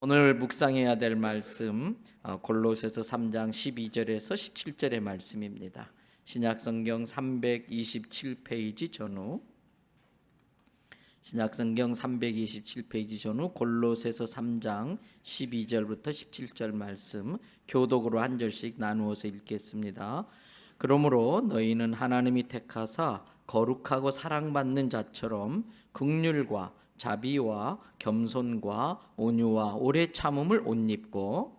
오늘 묵상해야 될 말씀 골로새서 3장 12절에서 17절의 말씀입니다. 신약성경 327페이지 전후 신약성경 327페이지 전후 골로새서 3장 12절부터 17절 말씀 교독으로 한 절씩 나누어서 읽겠습니다. 그러므로 너희는 하나님이 택하사 거룩하고 사랑받는 자처럼 긍휼과 자비와 겸손과 온유와 오래 참음을 옷 입고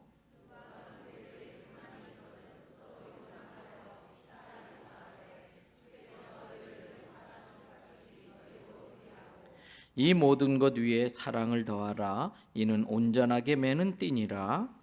이 모든 것 위에 사랑을 더하라. 이는 온전하게 매는 띠니라.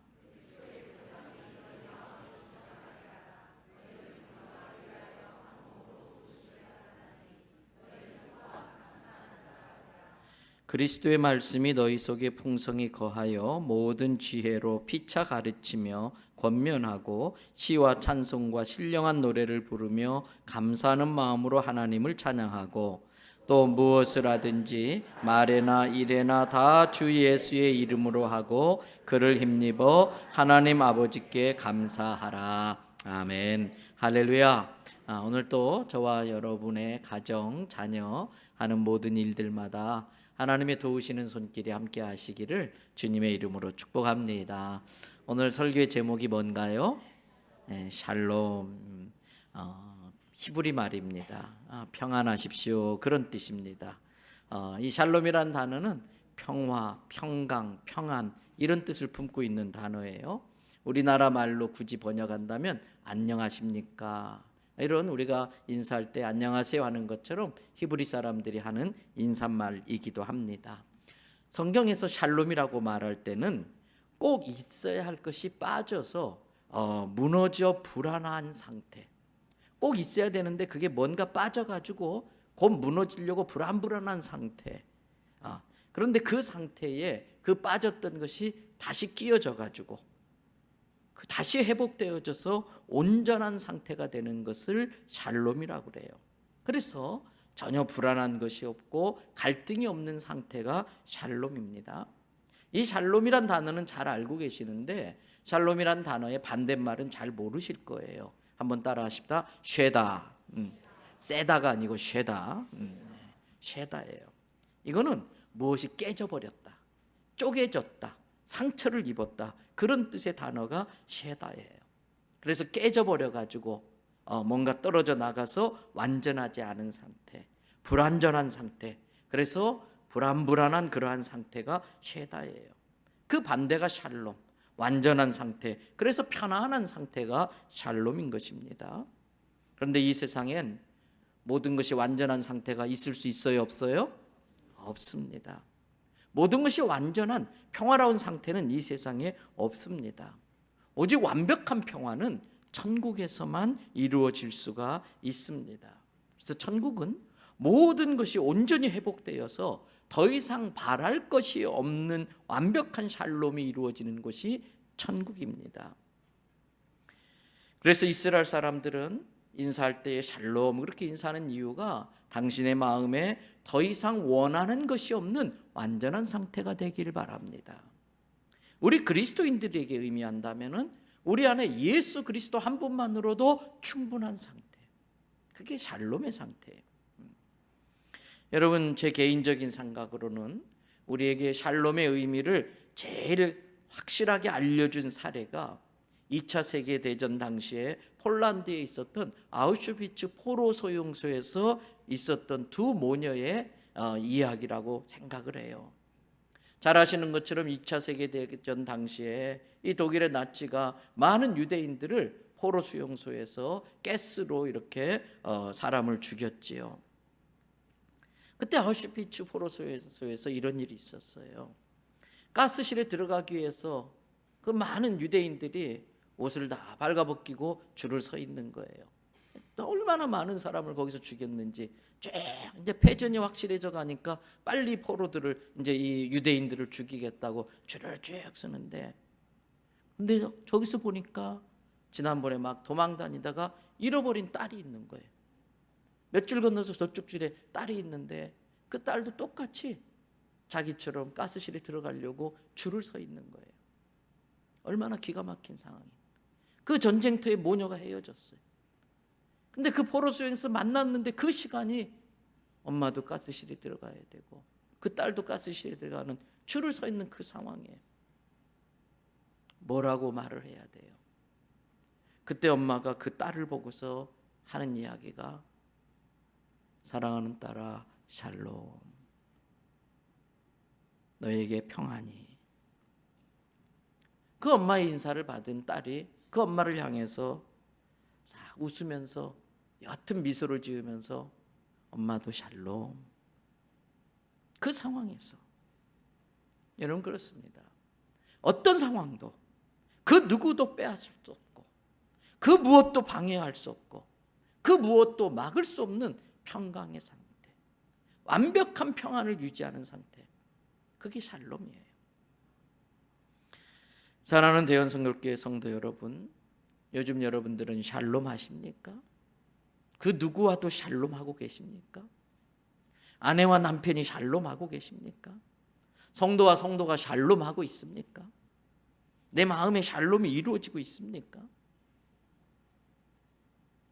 그리스도의 말씀이 너희 속에 풍성히 거하여 모든 지혜로 피차 가르치며 권면하고 시와 찬송과 신령한 노래를 부르며 감사하는 마음으로 하나님을 찬양하고 또 무엇을 하든지 말에나 일에나 다 주 예수의 이름으로 하고 그를 힘입어 하나님 아버지께 감사하라. 아멘. 할렐루야. 오늘 또 저와 여러분의 가정, 자녀 하는 모든 일들마다 하나님의 도우시는 손길이 함께 하시기를 주님의 이름으로 축복합니다. 오늘 설교의 제목이 뭔가요? 샬롬, 히브리 말입니다. 평안하십시오, 그런 뜻입니다. 이 샬롬이란 단어는 평화, 평강, 평안 이런 뜻을 품고 있는 단어예요. 우리나라 말로 굳이 번역한다면 안녕하십니까, 이런 우리가 인사할 때 안녕하세요 하는 것처럼 히브리 사람들이 하는 인사말이기도 합니다. 성경에서 샬롬이라고 말할 때는 꼭 있어야 할 것이 빠져서 무너져 불안한 상태, 꼭 있어야 되는데 그게 뭔가 빠져가지고 곧 무너지려고 불안한 상태. 그런데 그 상태에 그 빠졌던 것이 다시 끼어져가지고 다시 회복되어져서 온전한 상태가 되는 것을 샬롬이라고 그래요. 그래서 전혀 불안한 것이 없고 갈등이 없는 상태가 샬롬입니다. 이 샬롬이란 단어는 잘 알고 계시는데 샬롬이란 단어의 반대말은 잘 모르실 거예요. 한번 따라 하십시다. 쉐다. 세다가 아니고 쉐다. 쉐다예요. 이거는 무엇이 깨져버렸다, 쪼개졌다, 상처를 입었다, 그런 뜻의 단어가 쉐다예요. 그래서 깨져버려가지고 뭔가 떨어져 나가서 완전하지 않은 상태, 불완전한 상태, 그래서 불안한 그러한 상태가 쉐다예요. 그 반대가 샬롬, 완전한 상태, 그래서 편안한 상태가 샬롬인 것입니다. 그런데 이 세상엔 모든 것이 완전한 상태가 있을 수 있어요, 없어요? 없습니다. 모든 것이 완전한 평화로운 상태는 이 세상에 없습니다. 오직 완벽한 평화는 천국에서만 이루어질 수가 있습니다. 그래서 천국은 모든 것이 온전히 회복되어서 더 이상 바랄 것이 없는 완벽한 샬롬이 이루어지는 곳이 천국입니다. 그래서 이스라엘 사람들은 인사할 때 샬롬 그렇게 인사하는 이유가 당신의 마음에 더 이상 원하는 것이 없는 완전한 상태가 되기를 바랍니다. 우리 그리스도인들에게 의미한다면 우리 안에 예수 그리스도 한 분만으로도 충분한 상태, 그게 샬롬의 상태예요. 여러분, 제 개인적인 생각으로는 우리에게 샬롬의 의미를 제일 확실하게 알려준 사례가 2차 세계대전 당시에 폴란드에 있었던 아우슈비츠 포로 소용소에서 있었던 두 모녀의 이야기라고 생각을 해요. 잘 아시는 것처럼 2차 세계대전 당시에 이 독일의 나치가 많은 유대인들을 포로 수용소에서 가스로 이렇게 사람을 죽였지요. 그때 아우슈비츠 포로 소용소에서 이런 일이 있었어요. 가스실에 들어가기 위해서 그 많은 유대인들이 옷을 다 발가벗기고 줄을 서 있는 거예요. 얼마나 많은 사람을 거기서 죽였는지 쭉 이제 패전이 확실해져 가니까 빨리 포로들을 이제 이 유대인들을 죽이겠다고 줄을 쭉 서는데, 근데 저기서 보니까 지난번에 막 도망 다니다가 잃어버린 딸이 있는 거예요. 몇 줄 건너서 저쪽 줄에 딸이 있는데 그 딸도 똑같이 자기처럼 가스실에 들어가려고 줄을 서 있는 거예요. 얼마나 기가 막힌 상황이에요. 그 전쟁터에 모녀가 헤어졌어요. 근데 그 포로 수용소에서 만났는데 그 시간이 엄마도 가스실에 들어가야 되고 그 딸도 가스실에 들어가는 줄을 서 있는 그 상황이에요. 뭐라고 말을 해야 돼요? 그때 엄마가 그 딸을 보고서 하는 이야기가 사랑하는 딸아 샬롬, 너에게 평안이. 그 엄마의 인사를 받은 딸이 그 엄마를 향해서 싹 웃으면서 옅은 미소를 지으면서 엄마도 샬롬. 그 상황에서 여러분 그렇습니다. 어떤 상황도 그 누구도 빼앗을 수 없고 그 무엇도 방해할 수 없고 그 무엇도 막을 수 없는 평강의 상태, 완벽한 평안을 유지하는 상태, 그게 샬롬이에요. 사랑하는 대연성결교회 성도 여러분, 요즘 여러분들은 샬롬 하십니까? 그 누구와도 샬롬하고 계십니까? 아내와 남편이 샬롬하고 계십니까? 성도와 성도가 샬롬하고 있습니까? 내 마음에 샬롬이 이루어지고 있습니까?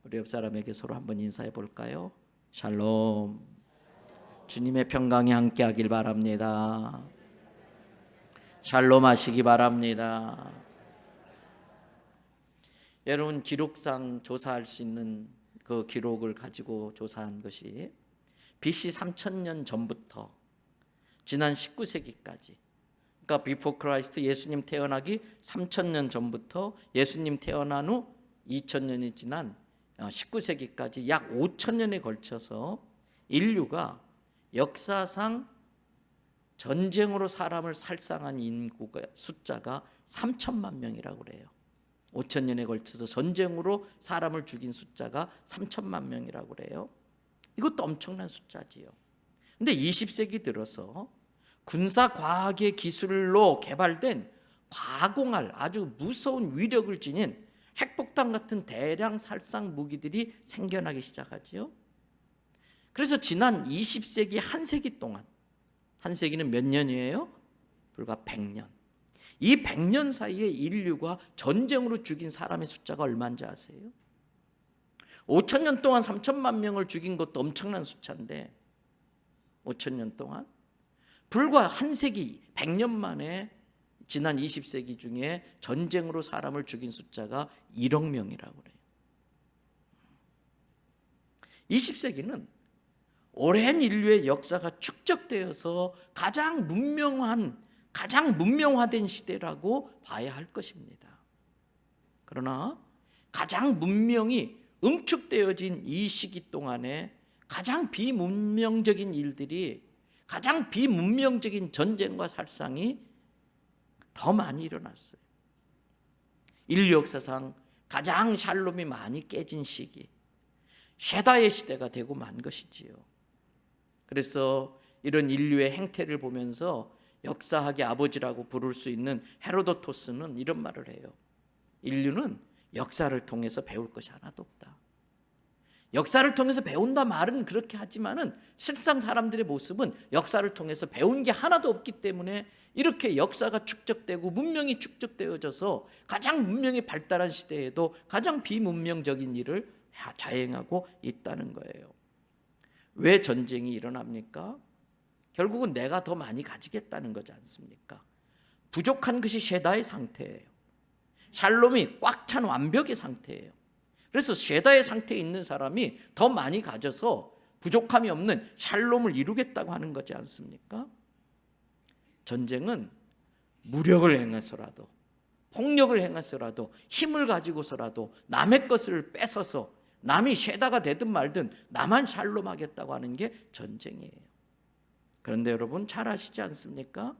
우리 옆 사람에게 서로 한번 인사해 볼까요? 샬롬. 주님의 평강이 함께 하길 바랍니다. 샬롬 하시기 바랍니다. 여러분 기록상 조사할 수 있는 그 기록을 가지고 조사한 것이 BC 3000년 전부터 지난 19세기까지, 그러니까 비포 크라이스트, 예수님 태어나기 3000년 전부터 예수님 태어난 후 2000년이 지난 19세기까지 약 5000년에 걸쳐서 인류가 역사상 전쟁으로 사람을 살상한 인구가 숫자가 3천만 명이라고 그래요. 5000년에 걸쳐서 전쟁으로 사람을 죽인 숫자가 3천만 명이라고 그래요. 이것도 엄청난 숫자지요. 근데 20세기 들어서 군사과학의 기술로 개발된 과공할 아주 무서운 위력을 지닌 핵폭탄 같은 대량 살상 무기들이 생겨나기 시작하지요. 그래서 지난 20세기 한 세기 동안, 한 세기는 몇 년이에요? 불과 100년. 이 100년 사이에 인류가 전쟁으로 죽인 사람의 숫자가 얼마인지 아세요? 5천년 동안 3천만 명을 죽인 것도 엄청난 숫자인데 5천년 동안 불과 한 세기 100년 만에 지난 20세기 중에 전쟁으로 사람을 죽인 숫자가 1억 명이라고 그래요. 20세기는 오랜 인류의 역사가 축적되어서 가장 문명화된 시대라고 봐야 할 것입니다. 그러나 가장 문명이 응축되어진 이 시기 동안에 가장 비문명적인 일들이, 가장 비문명적인 전쟁과 살상이 더 많이 일어났어요. 인류 역사상 가장 샬롬이 많이 깨진 시기, 쉐다의 시대가 되고 만 것이지요. 그래서 이런 인류의 행태를 보면서 역사학의 아버지라고 부를 수 있는 헤로도토스는 이런 말을 해요. 인류는 역사를 통해서 배울 것이 하나도 없다. 역사를 통해서 배운다 말은 그렇게 하지만은 실상 사람들의 모습은 역사를 통해서 배운 게 하나도 없기 때문에 이렇게 역사가 축적되고 문명이 축적되어져서 가장 문명이 발달한 시대에도 가장 비문명적인 일을 자행하고 있다는 거예요. 왜 전쟁이 일어납니까? 결국은 내가 더 많이 가지겠다는 거지 않습니까? 부족한 것이 쉐다의 상태예요. 샬롬이 꽉 찬 완벽의 상태예요. 그래서 쉐다의 상태에 있는 사람이 더 많이 가져서 부족함이 없는 샬롬을 이루겠다고 하는 거지 않습니까? 전쟁은 무력을 행해서라도, 폭력을 행해서라도, 힘을 가지고서라도 남의 것을 뺏어서 남이 쉐다가 되든 말든 나만 샬롬하겠다고 하는 게 전쟁이에요. 그런데 여러분 잘 아시지 않습니까?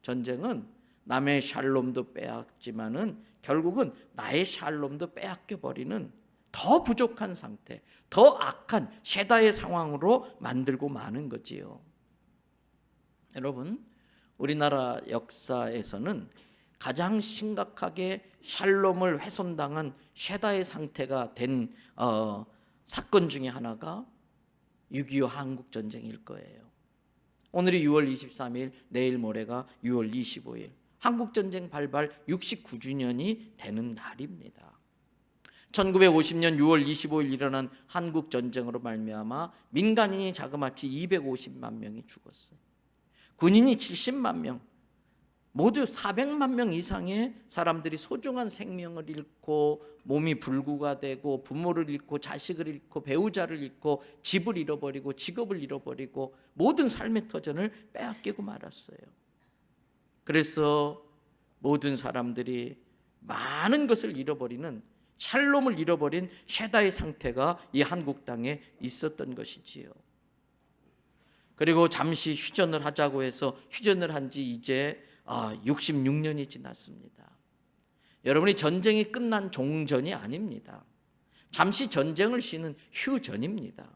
전쟁은 남의 샬롬도 빼앗지만은 결국은 나의 샬롬도 빼앗겨 버리는 더 부족한 상태, 더 악한 쉐다의 상황으로 만들고 마는 거지요. 여러분, 우리나라 역사에서는 가장 심각하게 샬롬을 훼손당한 쉐다의 상태가 된 사건 중에 하나가 6.25 한국전쟁일 거예요. 오늘이 6월 23일, 내일 모레가 6월 25일. 한국전쟁 발발 69주년이 되는 날입니다. 1950년 6월 25일 일어난 한국전쟁으로 말미암아 민간인이 자그마치 250만 명이 죽었어요. 군인이 70만 명, 모두 400만 명 이상의 사람들이 소중한 생명을 잃고 몸이 불구가 되고 부모를 잃고 자식을 잃고 배우자를 잃고 집을 잃어버리고 직업을 잃어버리고 모든 삶의 터전을 빼앗기고 말았어요. 그래서 모든 사람들이 많은 것을 잃어버리는 샬롬을 잃어버린 쉐다의 상태가 이 한국 땅에 있었던 것이지요. 그리고 잠시 휴전을 하자고 해서 휴전을 한 지 이제 66년이 지났습니다. 여러분이 전쟁이 끝난 종전이 아닙니다. 잠시 전쟁을 쉬는 휴전입니다.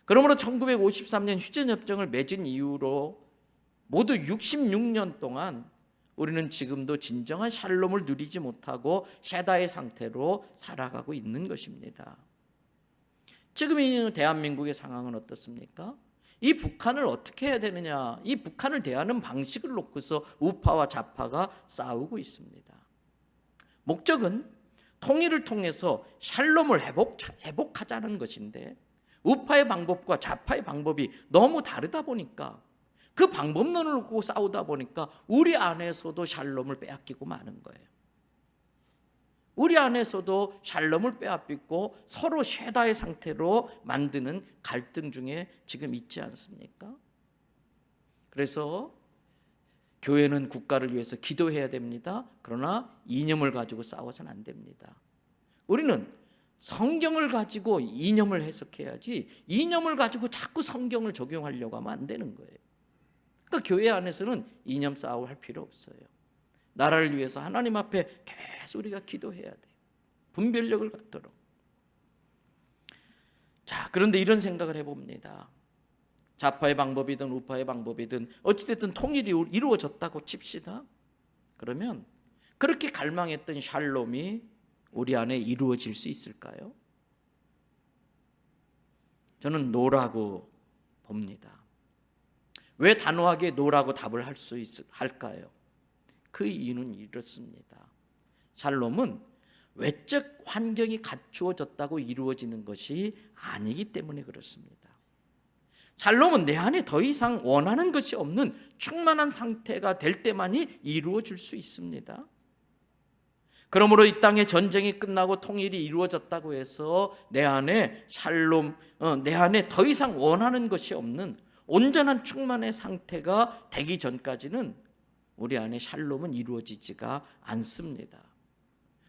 그러므로 1953년 휴전협정을 맺은 이후로 모두 66년 동안 우리는 지금도 진정한 샬롬을 누리지 못하고 쉐다의 상태로 살아가고 있는 것입니다. 지금 이 대한민국의 상황은 어떻습니까? 이 북한을 어떻게 해야 되느냐, 이 북한을 대하는 방식을 놓고서 우파와 좌파가 싸우고 있습니다. 목적은 통일을 통해서 샬롬을 회복하자는 것인데 우파의 방법과 좌파의 방법이 너무 다르다 보니까 그 방법론을 놓고 싸우다 보니까 우리 안에서도 샬롬을 빼앗기고 마는 거예요. 우리 안에서도 샬롬을 빼앗기고 서로 쉐다의 상태로 만드는 갈등 중에 지금 있지 않습니까? 그래서 교회는 국가를 위해서 기도해야 됩니다. 그러나 이념을 가지고 싸워서는 안 됩니다. 우리는 성경을 가지고 이념을 해석해야지 이념을 가지고 자꾸 성경을 적용하려고 하면 안 되는 거예요. 그러니까 교회 안에서는 이념 싸움 할 필요 없어요. 나라를 위해서 하나님 앞에 계속 우리가 기도해야 돼요. 분별력을 갖도록. 자, 그런데 이런 생각을 해봅니다. 좌파의 방법이든 우파의 방법이든 어찌됐든 통일이 이루어졌다고 칩시다. 그러면 그렇게 갈망했던 샬롬이 우리 안에 이루어질 수 있을까요? 저는 노라고 봅니다. 왜 단호하게 노라고 답을 할까요? 그 이유는 이렇습니다. 샬롬은 외적 환경이 갖추어졌다고 이루어지는 것이 아니기 때문에 그렇습니다. 샬롬은 내 안에 더 이상 원하는 것이 없는 충만한 상태가 될 때만이 이루어질 수 있습니다. 그러므로 이 땅에 전쟁이 끝나고 통일이 이루어졌다고 해서 내 안에 샬롬, 내 안에 더 이상 원하는 것이 없는 온전한 충만의 상태가 되기 전까지는 우리 안에 샬롬은 이루어지지가 않습니다.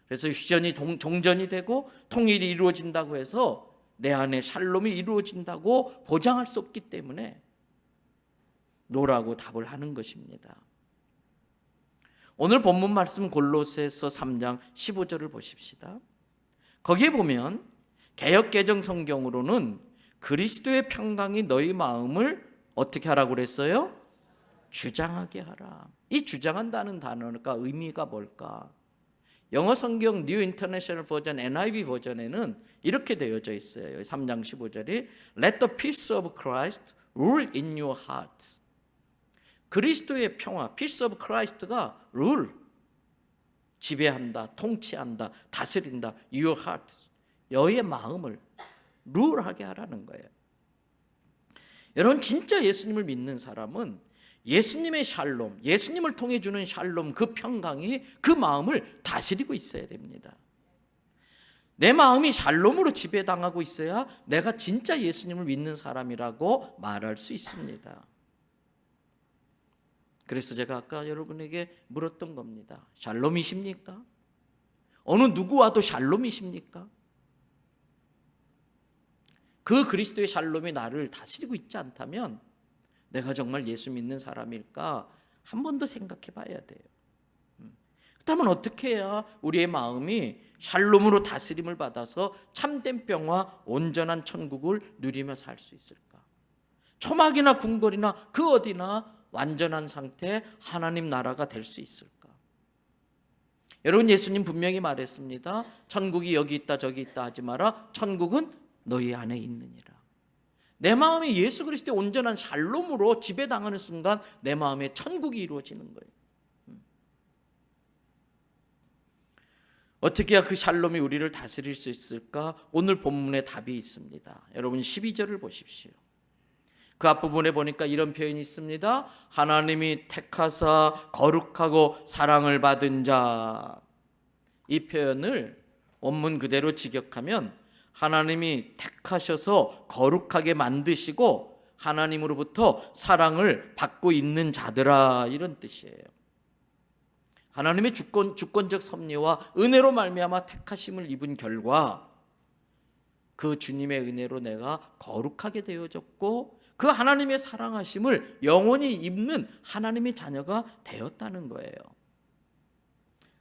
그래서 휴전이 종전이 되고 통일이 이루어진다고 해서 내 안에 샬롬이 이루어진다고 보장할 수 없기 때문에 노라고 답을 하는 것입니다. 오늘 본문 말씀 골로새서 3장 15절을 보십시다. 거기에 보면 개역개정 성경으로는 그리스도의 평강이 너희 마음을 어떻게 하라고 그랬어요? 주장하게 하라. 이 주장한다는 단어가 의미가 뭘까? 영어 성경 뉴 인터내셔널 버전 NIV 버전에는 이렇게 되어져 있어요. 3장 15절이 Let the peace of Christ rule in your heart. 그리스도의 평화, peace of Christ가 rule, 지배한다, 통치한다, 다스린다. your heart, 너의 마음을 rule하게 하라는 거예요. 여러분, 진짜 예수님을 믿는 사람은 예수님의 샬롬, 예수님을 통해 주는 샬롬, 그 평강이 그 마음을 다스리고 있어야 됩니다. 내 마음이 샬롬으로 지배당하고 있어야 내가 진짜 예수님을 믿는 사람이라고 말할 수 있습니다. 그래서 제가 아까 여러분에게 물었던 겁니다. 샬롬이십니까? 어느 누구와도 샬롬이십니까? 그 그리스도의 샬롬이 나를 다스리고 있지 않다면 내가 정말 예수 믿는 사람일까 한 번 더 생각해 봐야 돼요. 그렇다면 어떻게 해야 우리의 마음이 샬롬으로 다스림을 받아서 참된 평화, 온전한 천국을 누리며 살 수 있을까? 초막이나 궁궐이나 그 어디나 완전한 상태 하나님 나라가 될 수 있을까? 여러분, 예수님 분명히 말했습니다. 천국이 여기 있다 저기 있다 하지 마라. 천국은 너희 안에 있느니라. 내 마음이 예수 그리스도의 온전한 샬롬으로 지배당하는 순간 내 마음에 천국이 이루어지는 거예요. 어떻게 해야 그 샬롬이 우리를 다스릴 수 있을까? 오늘 본문에 답이 있습니다. 여러분 12절을 보십시오. 그 앞부분에 보니까 이런 표현이 있습니다. 하나님이 택하사 거룩하고 사랑을 받은 자. 이 표현을 원문 그대로 직역하면 하나님이 택하셔서 거룩하게 만드시고 하나님으로부터 사랑을 받고 있는 자들아, 이런 뜻이에요. 하나님의 주권적 섭리와 은혜로 말미암아 택하심을 입은 결과 그 주님의 은혜로 내가 거룩하게 되어졌고 그 하나님의 사랑하심을 영원히 입는 하나님의 자녀가 되었다는 거예요.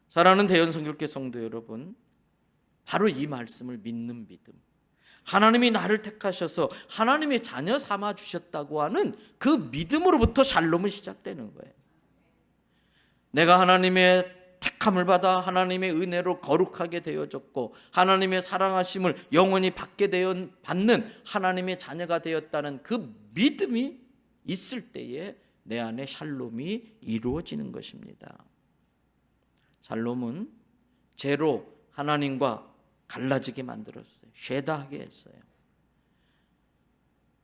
사랑하는 대연성결교 성도 여러분, 바로 이 말씀을 믿는 믿음, 하나님이 나를 택하셔서 하나님의 자녀 삼아 주셨다고 하는 그 믿음으로부터 샬롬은 시작되는 거예요. 내가 하나님의 택함을 받아 하나님의 은혜로 거룩하게 되어졌고 하나님의 사랑하심을 영원히 받는 하나님의 자녀가 되었다는 그 믿음이 있을 때에 내 안에 샬롬이 이루어지는 것입니다. 샬롬은 죄로 하나님과 갈라지게 만들었어요. 쉐다하게 했어요.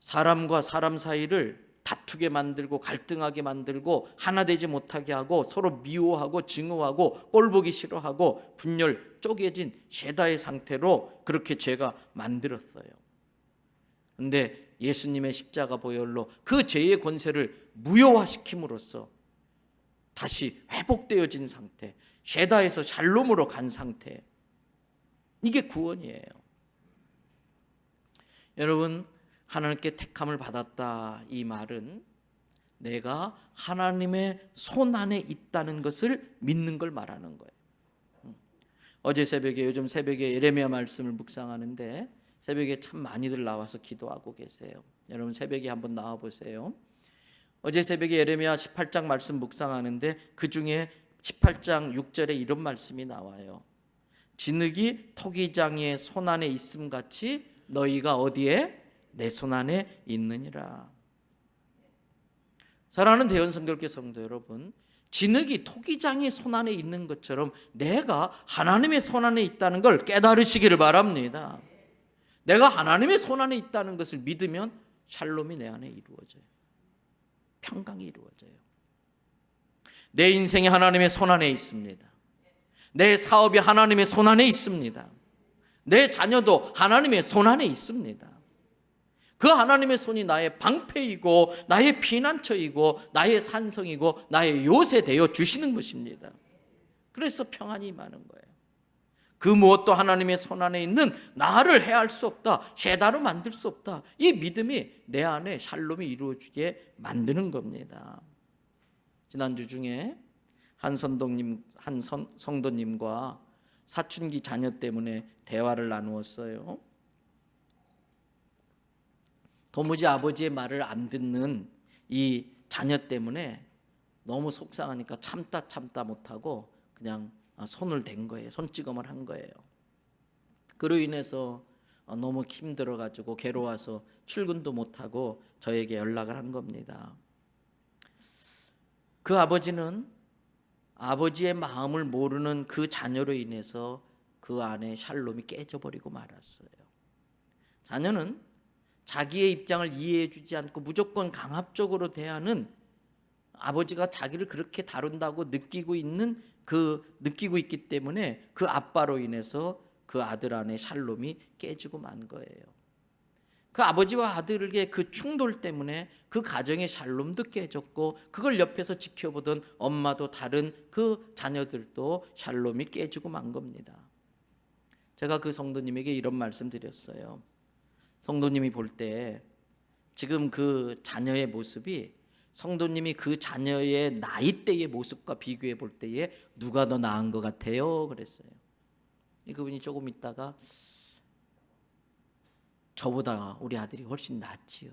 사람과 사람 사이를 다투게 만들고 갈등하게 만들고 하나 되지 못하게 하고 서로 미워하고 증오하고 꼴보기 싫어하고 분열 쪼개진 쉐다의 상태로 그렇게 죄가 만들었어요. 그런데 예수님의 십자가 보혈로 그 죄의 권세를 무효화시킴으로써 다시 회복되어진 상태, 쉐다에서 샬롬으로 간 상태, 이게 구원이에요. 여러분, 하나님께 택함을 받았다, 이 말은 내가 하나님의 손 안에 있다는 것을 믿는 걸 말하는 거예요. 요즘 새벽에 예레미야 말씀을 묵상하는데 새벽에 참 많이들 나와서 기도하고 계세요. 여러분 새벽에 한번 나와 보세요. 어제 새벽에 예레미야 18장 말씀 묵상하는데 그 중에 18장 6절에 이런 말씀이 나와요. 진흙이 토기장이의 손 안에 있음 같이 너희가 어디에? 내 손 안에 있느니라. 사랑하는 대연성결교 성도 여러분, 진흙이 토기장의 손 안에 있는 것처럼 내가 하나님의 손 안에 있다는 걸 깨달으시기를 바랍니다. 내가 하나님의 손 안에 있다는 것을 믿으면 샬롬이 내 안에 이루어져요. 평강이 이루어져요. 내 인생이 하나님의 손 안에 있습니다. 내 사업이 하나님의 손 안에 있습니다. 내 자녀도 하나님의 손 안에 있습니다. 그 하나님의 손이 나의 방패이고 나의 피난처이고 나의 산성이고 나의 요새 되어 주시는 것입니다. 그래서 평안이 임하는 거예요. 그 무엇도 하나님의 손 안에 있는 나를 해할 수 없다, 쉐다로 만들 수 없다, 이 믿음이 내 안에 샬롬이 이루어지게 만드는 겁니다. 지난주 중에 한 성도님과 사춘기 자녀 때문에 대화를 나누었어요. 도무지 아버지의 말을 안 듣는 이 자녀 때문에 너무 속상하니까 참다 못하고 그냥 손을 댄 거예요. 손찌검을 한 거예요. 그로 인해서 너무 힘들어가지고 괴로워서 출근도 못하고 저에게 연락을 한 겁니다. 그 아버지는 아버지의 마음을 모르는 그 자녀로 인해서 그 안에 샬롬이 깨져버리고 말았어요. 자녀는 자기의 입장을 이해해 주지 않고 무조건 강압적으로 대하는, 아버지가 자기를 그렇게 다룬다고 느끼고 있기 때문에 그 아빠로 인해서 그 아들 안에 샬롬이 깨지고 만 거예요. 그 아버지와 아들에게 그 충돌 때문에 그 가정의 샬롬도 깨졌고 그걸 옆에서 지켜보던 엄마도 다른 그 자녀들도 샬롬이 깨지고 만 겁니다. 제가 그 성도님에게 이런 말씀 드렸어요. 성도님이 볼 때 지금 그 자녀의 모습이 성도님이 그 자녀의 나이대의 모습과 비교해 볼 때에 누가 더 나은 것 같아요? 그랬어요. 그분이 조금 있다가 저보다 우리 아들이 훨씬 낫지요.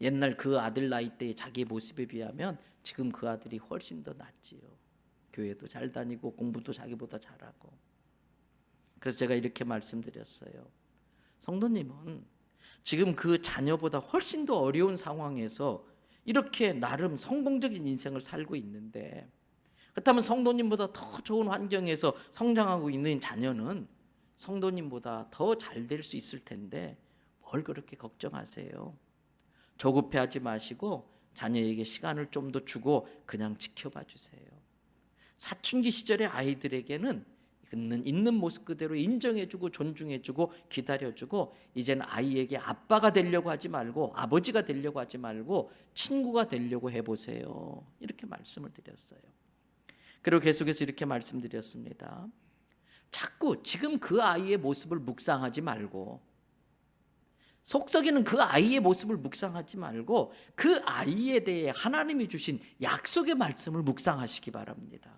옛날 그 아들 나이 때의 자기의 모습에 비하면 지금 그 아들이 훨씬 더 낫지요. 교회도 잘 다니고 공부도 자기보다 잘하고. 그래서 제가 이렇게 말씀드렸어요. 성도님은 지금 그 자녀보다 훨씬 더 어려운 상황에서 이렇게 나름 성공적인 인생을 살고 있는데, 그렇다면 성도님보다 더 좋은 환경에서 성장하고 있는 자녀는 성도님보다 더 잘 될 수 있을 텐데 뭘 그렇게 걱정하세요? 조급해하지 마시고 자녀에게 시간을 좀 더 주고 그냥 지켜봐 주세요. 사춘기 시절의 아이들에게는 있는 모습 그대로 인정해주고 존중해주고 기다려주고, 이제는 아이에게 아빠가 되려고 하지 말고 아버지가 되려고 하지 말고 친구가 되려고 해보세요. 이렇게 말씀을 드렸어요. 그리고 계속해서 이렇게 말씀드렸습니다. 자꾸 지금 그 아이의 모습을 묵상하지 말고, 속썩이는 그 아이의 모습을 묵상하지 말고 그 아이에 대해 하나님이 주신 약속의 말씀을 묵상하시기 바랍니다.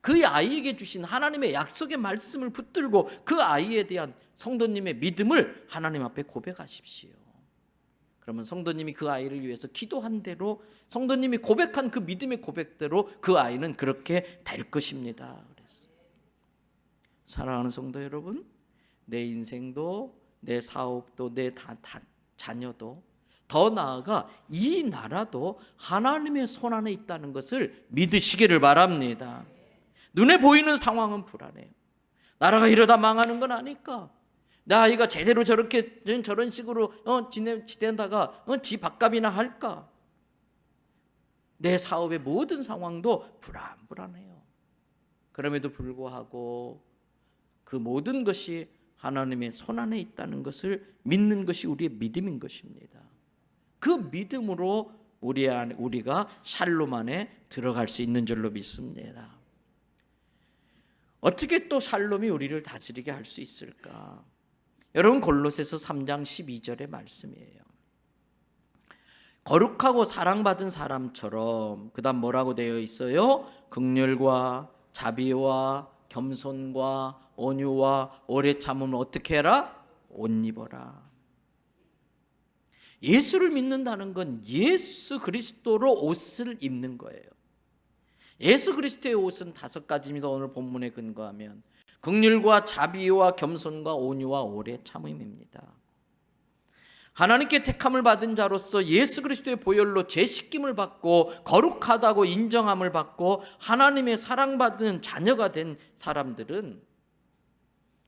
그 아이에게 주신 하나님의 약속의 말씀을 붙들고 그 아이에 대한 성도님의 믿음을 하나님 앞에 고백하십시오. 그러면 성도님이 그 아이를 위해서 기도한 대로, 성도님이 고백한 그 믿음의 고백대로 그 아이는 그렇게 될 것입니다. 그랬어요. 사랑하는 성도 여러분, 내 인생도 내 사업도 내 자녀도, 더 나아가 이 나라도 하나님의 손 안에 있다는 것을 믿으시기를 바랍니다. 눈에 보이는 상황은 불안해요. 나라가 이러다 망하는 건 아닐까? 내 아이가 제대로 저런 식으로 지내다가 지 밥값이나 할까? 내 사업의 모든 상황도 불안해요. 그럼에도 불구하고 그 모든 것이 하나님의 손 안에 있다는 것을 믿는 것이 우리의 믿음인 것입니다. 그 믿음으로 우리가 샬롬 안에 들어갈 수 있는 줄로 믿습니다. 어떻게 또 샬롬이 우리를 다스리게 할 수 있을까? 여러분, 골로새서 3장 12절의 말씀이에요. 거룩하고 사랑받은 사람처럼, 그 다음 뭐라고 되어 있어요? 긍휼과 자비와 겸손과 온유와 오래 참음을 어떻게 해라? 옷 입어라. 예수를 믿는다는 건 예수 그리스도로 옷을 입는 거예요. 예수 그리스도의 옷은 5가지입니다. 오늘 본문에 근거하면 긍휼과 자비와 겸손과 온유와 오래 참음입니다. 하나님께 택함을 받은 자로서 예수 그리스도의 보혈로 재씻김을 받고 거룩하다고 인정함을 받고 하나님의 사랑받는 자녀가 된 사람들은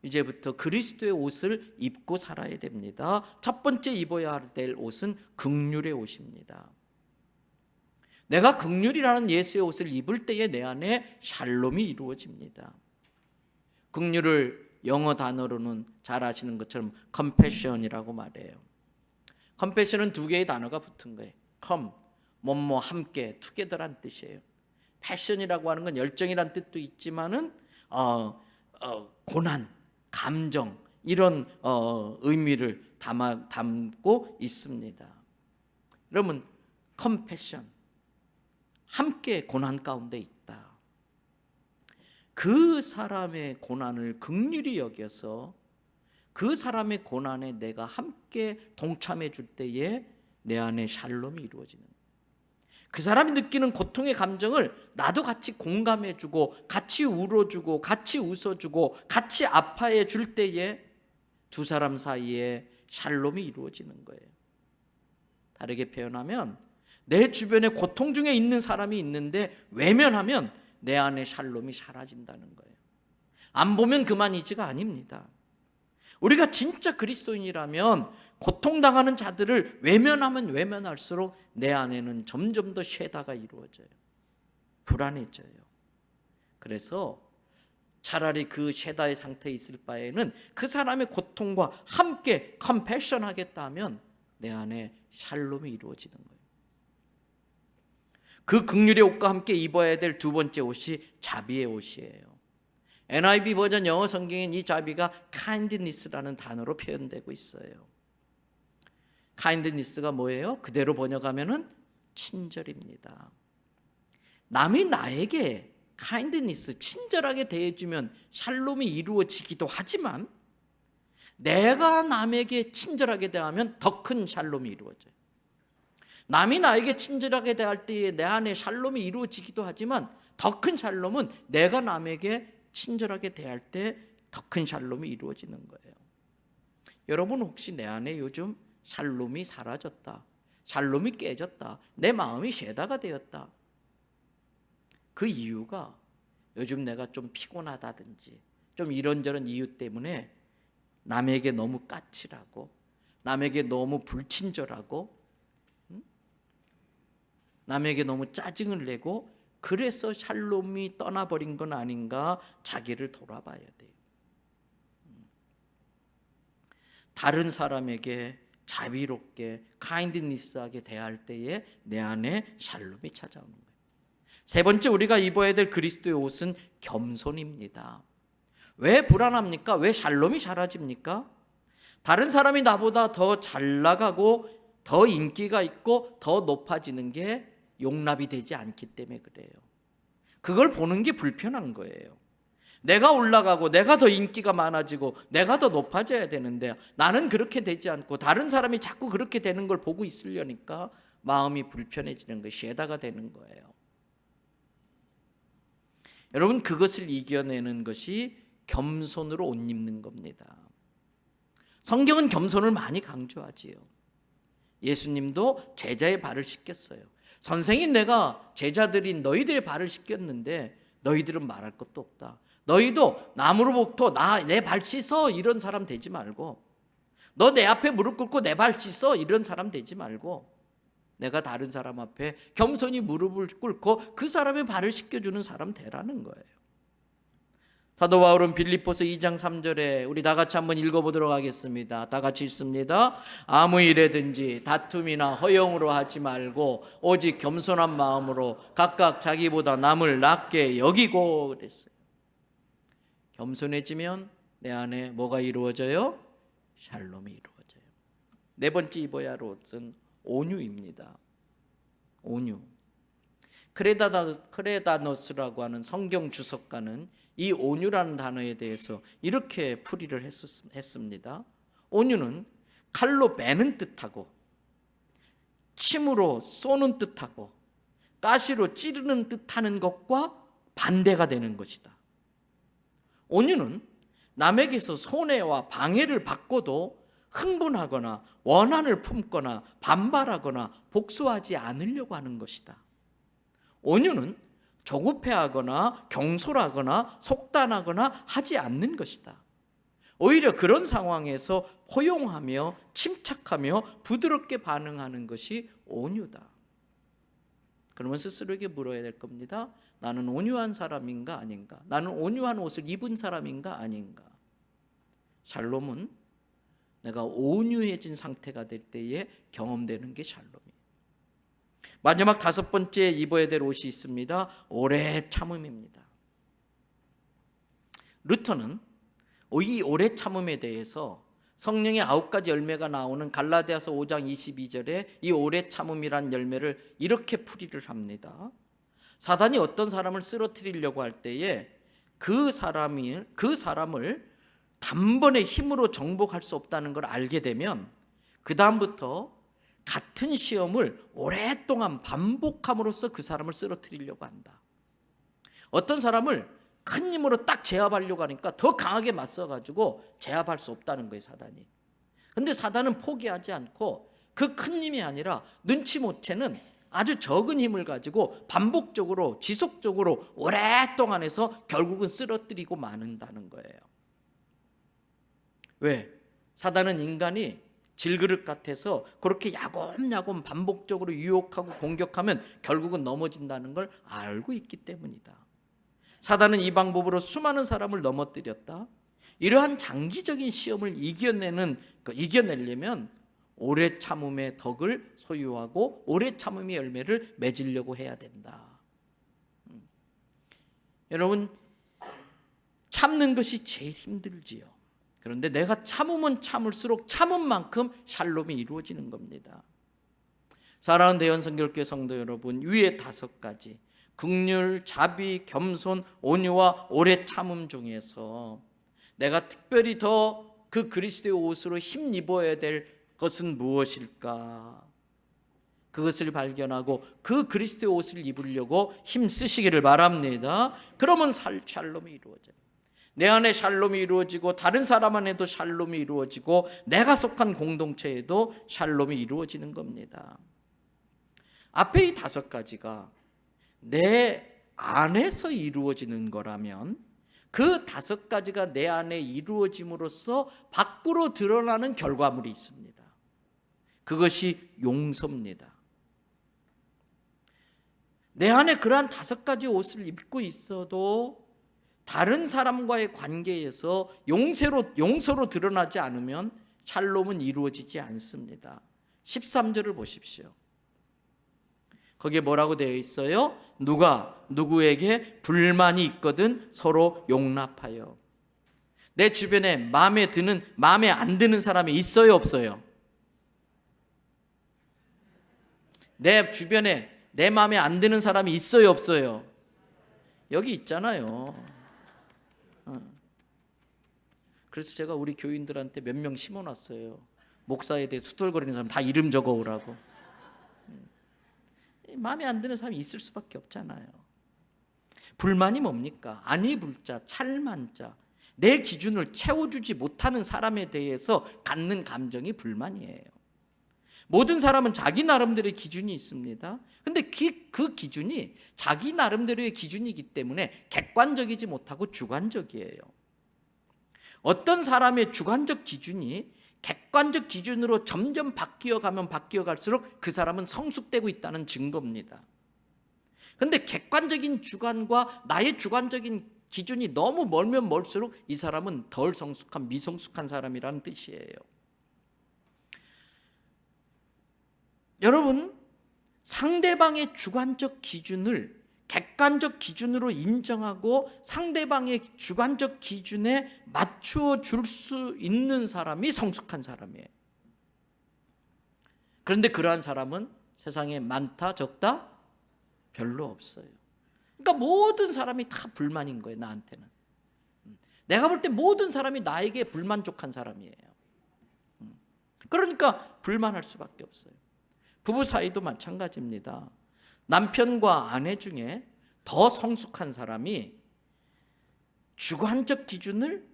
이제부터 그리스도의 옷을 입고 살아야 됩니다. 첫 번째 입어야 될 옷은 긍휼의 옷입니다. 내가 긍휼이라는 예수의 옷을 입을 때에 내 안에 샬롬이 이루어집니다. 긍휼을 영어 단어로는 잘 아시는 것처럼 compassion이라고 말해요. compassion은 2개의 단어가 붙은 거예요. come, 뭐뭐 함께, together란 뜻이에요. passion이라고 하는 건 열정이란 뜻도 있지만은 고난, 감정, 이런 의미를 담고 있습니다. 여러분, compassion, 함께 고난 가운데 있다. 그 사람의 고난을 긍휼히 여겨서 그 사람의 고난에 내가 함께 동참해 줄 때에 내 안에 샬롬이 이루어지는, 그 사람이 느끼는 고통의 감정을 나도 같이 공감해 주고 같이 울어주고 같이 웃어주고 같이 아파해 줄 때에 두 사람 사이에 샬롬이 이루어지는 거예요. 다르게 표현하면 내 주변에 고통 중에 있는 사람이 있는데 외면하면 내 안에 샬롬이 사라진다는 거예요. 안 보면 그만이지가 아닙니다. 우리가 진짜 그리스도인이라면 고통당하는 자들을 외면하면 외면할수록 내 안에는 점점 더 쇠다가 이루어져요. 불안해져요. 그래서 차라리 그 쇠다의 상태에 있을 바에는 그 사람의 고통과 함께 컴패션 하겠다 하면 내 안에 샬롬이 이루어지는 거예요. 그 긍휼의 옷과 함께 입어야 될 2번째 옷이 자비의 옷이에요. NIV 버전 영어 성경엔 이 자비가 kindness라는 단어로 표현되고 있어요. kindness가 뭐예요? 그대로 번역하면은 친절입니다. 남이 나에게 kindness, 친절하게 대해주면 샬롬이 이루어지기도 하지만 내가 남에게 친절하게 대하면 더 큰 샬롬이 이루어져요. 남이 나에게 친절하게 대할 때에 내 안에 샬롬이 이루어지기도 하지만 더 큰 샬롬은 내가 남에게 친절하게 대할 때 더 큰 샬롬이 이루어지는 거예요. 여러분 혹시 내 안에 요즘 샬롬이 사라졌다, 샬롬이 깨졌다, 내 마음이 쉐다가 되었다, 그 이유가 요즘 내가 좀 피곤하다든지 좀 이런저런 이유 때문에 남에게 너무 까칠하고 남에게 너무 불친절하고 남에게 너무 짜증을 내고 그래서 샬롬이 떠나버린 건 아닌가, 자기를 돌아봐야 돼요. 다른 사람에게 자비롭게 카인드니스하게 대할 때에 내 안에 샬롬이 찾아오는 거예요. 세 번째 우리가 입어야 될 그리스도의 옷은 겸손입니다. 왜 불안합니까? 왜 샬롬이 사라집니까? 다른 사람이 나보다 더 잘 나가고 더 인기가 있고 더 높아지는 게 용납이 되지 않기 때문에 그래요. 그걸 보는 게 불편한 거예요. 내가 올라가고 내가 더 인기가 많아지고 내가 더 높아져야 되는데 나는 그렇게 되지 않고 다른 사람이 자꾸 그렇게 되는 걸 보고 있으려니까 마음이 불편해지는 것이 쉐다가 되는 거예요. 여러분, 그것을 이겨내는 것이 겸손으로 옷 입는 겁니다. 성경은 겸손을 많이 강조하지요. 예수님도 제자의 발을 씻겼어요. 선생님, 내가 제자들인 너희들의 발을 씻겼는데 너희들은 말할 것도 없다. 너희도 나무로부터 내 발 씻어, 이런 사람 되지 말고, 너 내 앞에 무릎 꿇고 내 발 씻어, 이런 사람 되지 말고, 내가 다른 사람 앞에 겸손히 무릎을 꿇고 그 사람의 발을 씻겨주는 사람 되라는 거예요. 사도 바울은 빌립보서 2장 3절에 우리 다 같이 한번 읽어보도록 하겠습니다. 다 같이 읽습니다. 아무 일에든지 다툼이나 허용으로 하지 말고 오직 겸손한 마음으로 각각 자기보다 남을 낮게 여기고 그랬어요. 겸손해지면 내 안에 뭐가 이루어져요? 샬롬이 이루어져요. 네 번째 입어야 할 옷은 온유입니다. 온유. 크레다너스라고 하는 성경 주석가는 이 온유라는 단어에 대해서 이렇게 풀이를 했습니다. 온유는 칼로 베는 뜻하고 침으로 쏘는 뜻하고 가시로 찌르는 뜻하는 것과 반대가 되는 것이다. 온유는 남에게서 손해와 방해를 받고도 흥분하거나 원한을 품거나 반발하거나 복수하지 않으려고 하는 것이다. 온유는 조급해하거나 경솔하거나 속단하거나 하지 않는 것이다. 오히려 그런 상황에서 포용하며 침착하며 부드럽게 반응하는 것이 온유다. 그러면 스스로에게 물어야 될 겁니다. 나는 온유한 사람인가 아닌가? 나는 온유한 옷을 입은 사람인가 아닌가? 샬롬은 내가 온유해진 상태가 될 때에 경험되는 게 샬롬이에요. 마지막 다섯 번째 입어야 될 옷이 있습니다. 오래 참음입니다. 루터는 이 오래 참음에 대해서 성령의 9가지 열매가 나오는 갈라디아서 5장 22절에 이 오래 참음이란 열매를 이렇게 풀이를 합니다. 사단이 어떤 사람을 쓰러뜨리려고 할 때에 그 사람을 단번에 힘으로 정복할 수 없다는 걸 알게 되면 그 다음부터 같은 시험을 오랫동안 반복함으로써 그 사람을 쓰러뜨리려고 한다. 어떤 사람을 큰 힘으로 딱 제압하려고 하니까 더 강하게 맞서가지고 제압할 수 없다는 거예요, 사단이. 근데 사단은 포기하지 않고 그 큰 힘이 아니라 눈치 못 채는 아주 적은 힘을 가지고 반복적으로 지속적으로 오랫동안 해서 결국은 쓰러뜨리고 마는다는 거예요. 왜? 사단은 인간이 질그릇 같아서 그렇게 야곱야곱 반복적으로 유혹하고 공격하면 결국은 넘어진다는 걸 알고 있기 때문이다. 사단은 이 방법으로 수많은 사람을 넘어뜨렸다. 이러한 장기적인 시험을 이겨내려면 오래 참음의 덕을 소유하고 오래 참음의 열매를 맺으려고 해야 된다. 여러분, 참는 것이 제일 힘들지요. 그런데 내가 참으면 참을수록 참은 만큼 샬롬이 이루어지는 겁니다. 사랑하는 대연성결교회 성도 여러분, 위에 5가지 긍휼, 자비, 겸손, 온유와 오래 참음 중에서 내가 특별히 더 그 그리스도의 옷으로 힘입어야 될 것은 무엇일까? 그것을 발견하고 그 그리스도의 옷을 입으려고 힘쓰시기를 바랍니다. 그러면 샬롬이 이루어져요. 내 안에 샬롬이 이루어지고 다른 사람 안에도 샬롬이 이루어지고 내가 속한 공동체에도 샬롬이 이루어지는 겁니다. 앞에 이 5가지가 내 안에서 이루어지는 거라면 그 5가지가 내 안에 이루어짐으로써 밖으로 드러나는 결과물이 있습니다. 그것이 용서입니다. 내 안에 그러한 5가지 옷을 입고 있어도 다른 사람과의 관계에서 용서로 드러나지 않으면 샬롬은 이루어지지 않습니다. 13절을 보십시오. 거기에 뭐라고 되어 있어요? 누가 누구에게 불만이 있거든 서로 용납하여. 내 주변에 마음에 안 드는 사람이 있어요, 없어요? 내 주변에 내 마음에 안 드는 사람이 있어요, 없어요? 여기 있잖아요. 그래서 제가 우리 교인들한테 몇 명 심어놨어요. 목사에 대해 투덜거리는 사람 다 이름 적어오라고. 마음에 안 드는 사람이 있을 수밖에 없잖아요. 불만이 뭡니까? 아니불자, 찰만자. 내 기준을 채워주지 못하는 사람에 대해서 갖는 감정이 불만이에요. 모든 사람은 자기 나름대로의 기준이 있습니다. 근데 그 기준이 자기 나름대로의 기준이기 때문에 객관적이지 못하고 주관적이에요. 어떤 사람의 주관적 기준이 객관적 기준으로 점점 바뀌어가면 바뀌어갈수록 그 사람은 성숙되고 있다는 증거입니다. 그런데 객관적인 주관과 나의 주관적인 기준이 너무 멀면 멀수록 이 사람은 덜 성숙한 미성숙한 사람이라는 뜻이에요. 여러분, 상대방의 주관적 기준을 객관적 기준으로 인정하고 상대방의 주관적 기준에 맞추어 줄 수 있는 사람이 성숙한 사람이에요. 그런데 그러한 사람은 세상에 많다, 적다? 별로 없어요. 그러니까 모든 사람이 다 불만인 거예요, 나한테는. 내가 볼 때 모든 사람이 나에게 불만족한 사람이에요. 그러니까 불만할 수밖에 없어요. 부부 사이도 마찬가지입니다. 남편과 아내 중에 더 성숙한 사람이 주관적 기준을,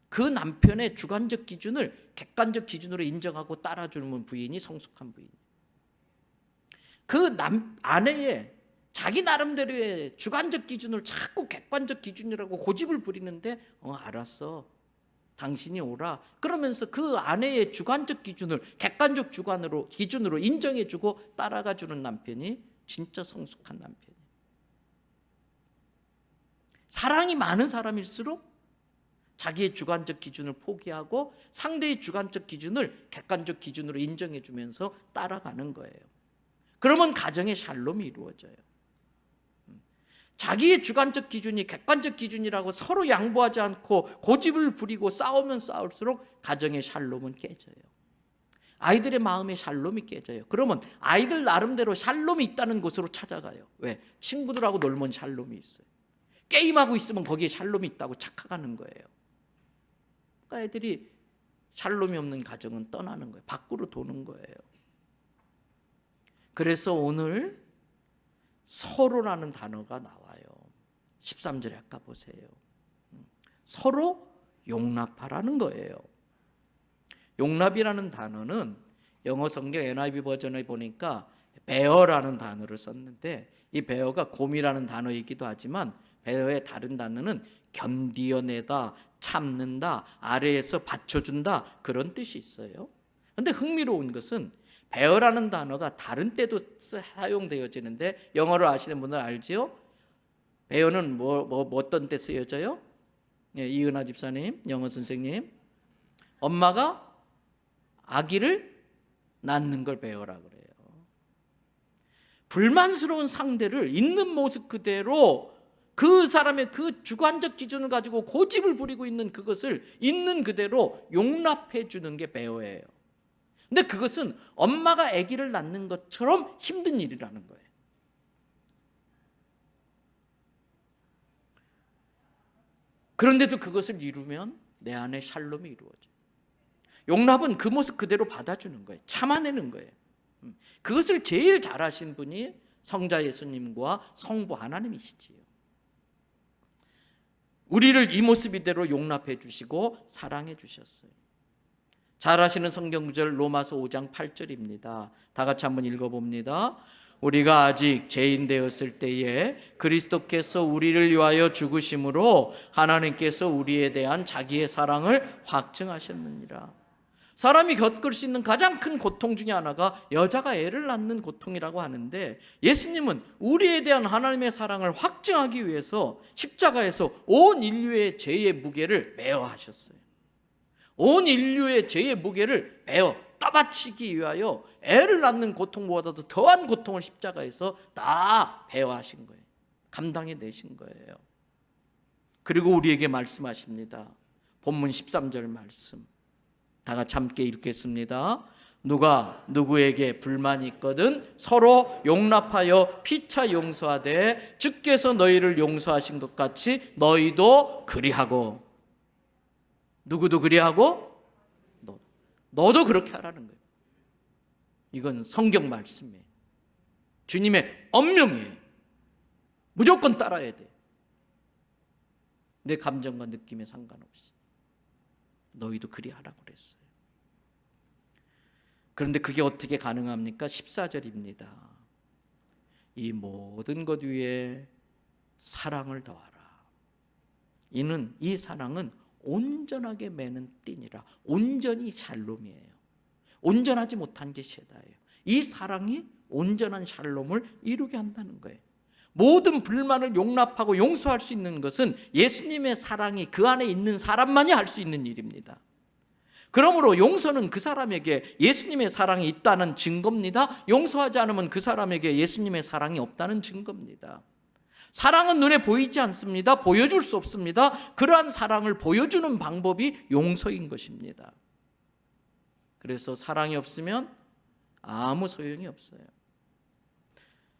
그 남편의 주관적 기준을 객관적 기준으로 인정하고 따라주는 부인이 성숙한 부인이에요. 그 아내의 자기 나름대로의 주관적 기준을 자꾸 객관적 기준이라고 고집을 부리는데 알았어, 당신이 오라 그러면서 그 아내의 주관적 기준을 객관적 기준으로 인정해주고 따라가주는 남편이 진짜 성숙한 남편이에요. 사랑이 많은 사람일수록 자기의 주관적 기준을 포기하고 상대의 주관적 기준을 객관적 기준으로 인정해주면서 따라가는 거예요. 그러면 가정에 샬롬이 이루어져요. 자기의 주관적 기준이 객관적 기준이라고 서로 양보하지 않고 고집을 부리고 싸우면 싸울수록 가정의 샬롬은 깨져요. 아이들의 마음에 샬롬이 깨져요. 그러면 아이들 나름대로 샬롬이 있다는 곳으로 찾아가요. 왜? 친구들하고 놀면 샬롬이 있어요. 게임하고 있으면 거기에 샬롬이 있다고 착각하는 거예요. 그러니까 애들이 샬롬이 없는 가정은 떠나는 거예요. 밖으로 도는 거예요. 그래서 오늘 서로라는 단어가 나와요. 13절에 아까 보세요. 서로 용납하라는 거예요. 용납이라는 단어는 영어 성경 NIV 버전에 보니까 bear라는 단어를 썼는데, 이 bear가 곰이라는 단어이기도 하지만 bear의 다른 단어는 견디어내다, 참는다, 아래에서 받쳐준다, 그런 뜻이 있어요. 그런데 흥미로운 것은 bear라는 단어가 다른 때도 사용되어지는데, 영어를 아시는 분들 알지요? bear는 어떤 때 쓰여져요? 예, 이은하 집사님, 영어 선생님. 엄마가 아기를 낳는 걸 bear라 그래요. 불만스러운 상대를 있는 모습 그대로 그 사람의 그 주관적 기준을 가지고 고집을 부리고 있는 그것을 있는 그대로 용납해 주는 게 bear예요. 근데 그것은 엄마가 아기를 낳는 것처럼 힘든 일이라는 거예요. 그런데도 그것을 이루면 내 안에 샬롬이 이루어져요. 용납은 그 모습 그대로 받아주는 거예요. 참아내는 거예요. 그것을 제일 잘하신 분이 성자 예수님과 성부 하나님이시지요. 우리를 이 모습 이대로 용납해 주시고 사랑해 주셨어요. 잘 아시는 성경 구절 로마서 5장 8절입니다. 다 같이 한번 읽어봅니다. 우리가 아직 죄인 되었을 때에 그리스도께서 우리를 위하여 죽으심으로 하나님께서 우리에 대한 자기의 사랑을 확증하셨느니라. 사람이 겪을 수 있는 가장 큰 고통 중에 하나가 여자가 애를 낳는 고통이라고 하는데, 예수님은 우리에 대한 하나님의 사랑을 확증하기 위해서 십자가에서 온 인류의 죄의 무게를 메어 하셨어요. 온 인류의 죄의 무게를 메어 떠받치기 위하여 애를 낳는 고통보다도 더한 고통을 십자가에서 다 배워하신 거예요. 감당해 내신 거예요. 그리고 우리에게 말씀하십니다. 본문 13절 말씀 다 같이 함께 읽겠습니다. 누가 누구에게 불만이 있거든 서로 용납하여 피차 용서하되 주께서 너희를 용서하신 것 같이 너희도 그리하고. 누구도 그리하고 너도 그렇게 하라는 거예요. 이건 성경 말씀이에요. 주님의 엄명이에요. 무조건 따라야 돼. 내 감정과 느낌에 상관없이 너희도 그리하라고 그랬어요. 그런데 그게 어떻게 가능합니까? 14절입니다. 이 모든 것 위에 사랑을 더하라. 이 사랑은 온전하게 매는 띠니라. 온전히 샬롬이에요. 온전하지 못한 게 쉐다예요. 이 사랑이 온전한 샬롬을 이루게 한다는 거예요. 모든 불만을 용납하고 용서할 수 있는 것은 예수님의 사랑이 그 안에 있는 사람만이 할 수 있는 일입니다. 그러므로 용서는 그 사람에게 예수님의 사랑이 있다는 증거입니다. 용서하지 않으면 그 사람에게 예수님의 사랑이 없다는 증거입니다. 사랑은 눈에 보이지 않습니다. 보여줄 수 없습니다. 그러한 사랑을 보여주는 방법이 용서인 것입니다. 그래서 사랑이 없으면 아무 소용이 없어요.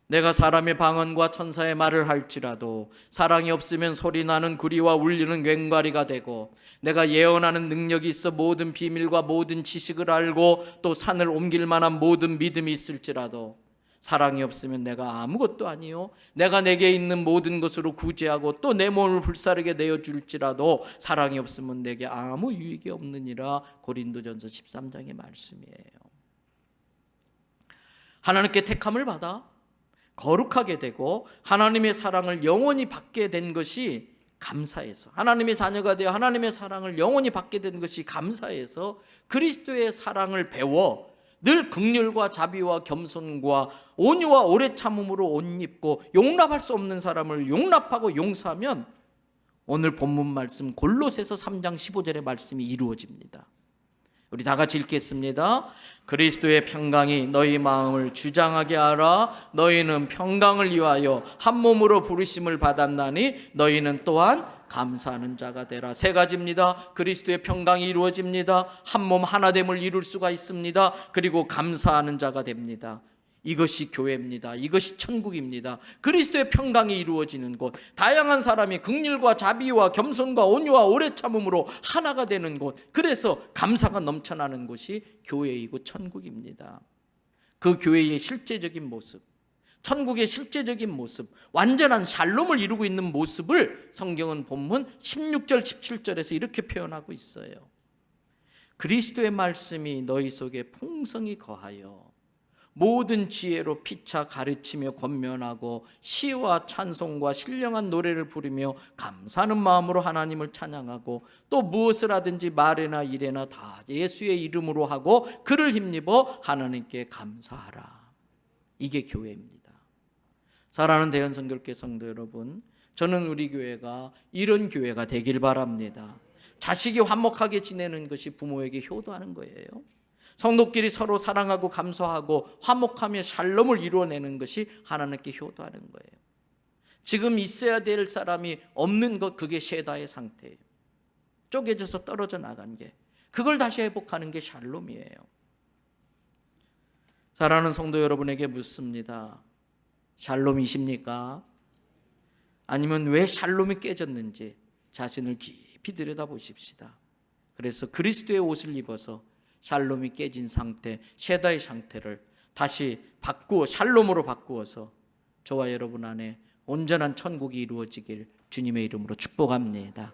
내가 사람의 방언과 천사의 말을 할지라도 사랑이 없으면 소리나는 구리와 울리는 괭과리가 되고, 내가 예언하는 능력이 있어 모든 비밀과 모든 지식을 알고 또 산을 옮길 만한 모든 믿음이 있을지라도 사랑이 없으면 내가 아무것도 아니요, 내가 내게 있는 모든 것으로 구제하고 또 내 몸을 불사르게 내어줄지라도 사랑이 없으면 내게 아무 유익이 없느니라. 고린도전서 13장의 말씀이에요. 하나님께 택함을 받아 거룩하게 되고 하나님의 사랑을 영원히 받게 된 것이 감사해서, 하나님의 자녀가 되어 하나님의 사랑을 영원히 받게 된 것이 감사해서 그리스도의 사랑을 배워 늘 긍휼과 자비와 겸손과 온유와 오래 참음으로 옷 입고 용납할 수 없는 사람을 용납하고 용서하면 오늘 본문 말씀 골로새서 3장 15절의 말씀이 이루어집니다. 우리 다 같이 읽겠습니다. 그리스도의 평강이 너희 마음을 주장하게 하라. 너희는 평강을 위하여 한 몸으로 부르심을 받았나니 너희는 또한 감사하는 자가 되라. 세 가지입니다. 그리스도의 평강이 이루어집니다. 한 몸 하나됨을 이룰 수가 있습니다. 그리고 감사하는 자가 됩니다. 이것이 교회입니다. 이것이 천국입니다. 그리스도의 평강이 이루어지는 곳, 다양한 사람이 긍휼과 자비와 겸손과 온유와 오래 참음으로 하나가 되는 곳, 그래서 감사가 넘쳐나는 곳이 교회이고 천국입니다. 그 교회의 실제적인 모습, 천국의 실제적인 모습, 완전한 샬롬을 이루고 있는 모습을 성경은 본문 16절 17절에서 이렇게 표현하고 있어요. 그리스도의 말씀이 너희 속에 풍성히 거하여 모든 지혜로 피차 가르치며 권면하고 시와 찬송과 신령한 노래를 부르며 감사하는 마음으로 하나님을 찬양하고 또 무엇을 하든지 말이나 일에나 다 예수의 이름으로 하고 그를 힘입어 하나님께 감사하라. 이게 교회입니다. 사랑하는 대현성결교 성도 여러분, 저는 우리 교회가 이런 교회가 되길 바랍니다. 자식이 화목하게 지내는 것이 부모에게 효도하는 거예요. 성도끼리 서로 사랑하고 감사하고 화목하며 샬롬을 이루어내는 것이 하나님께 효도하는 거예요. 지금 있어야 될 사람이 없는 것, 그게 쉐다의 상태예요. 쪼개져서 떨어져 나간 게, 그걸 다시 회복하는 게 샬롬이에요. 사랑하는 성도 여러분에게 묻습니다. 샬롬이십니까? 아니면 왜 샬롬이 깨졌는지 자신을 깊이 들여다보십시다. 그래서 그리스도의 옷을 입어서 샬롬이 깨진 상태, 쉐다의 상태를 다시 바꾸어 샬롬으로 바꾸어서 저와 여러분 안에 온전한 천국이 이루어지길 주님의 이름으로 축복합니다.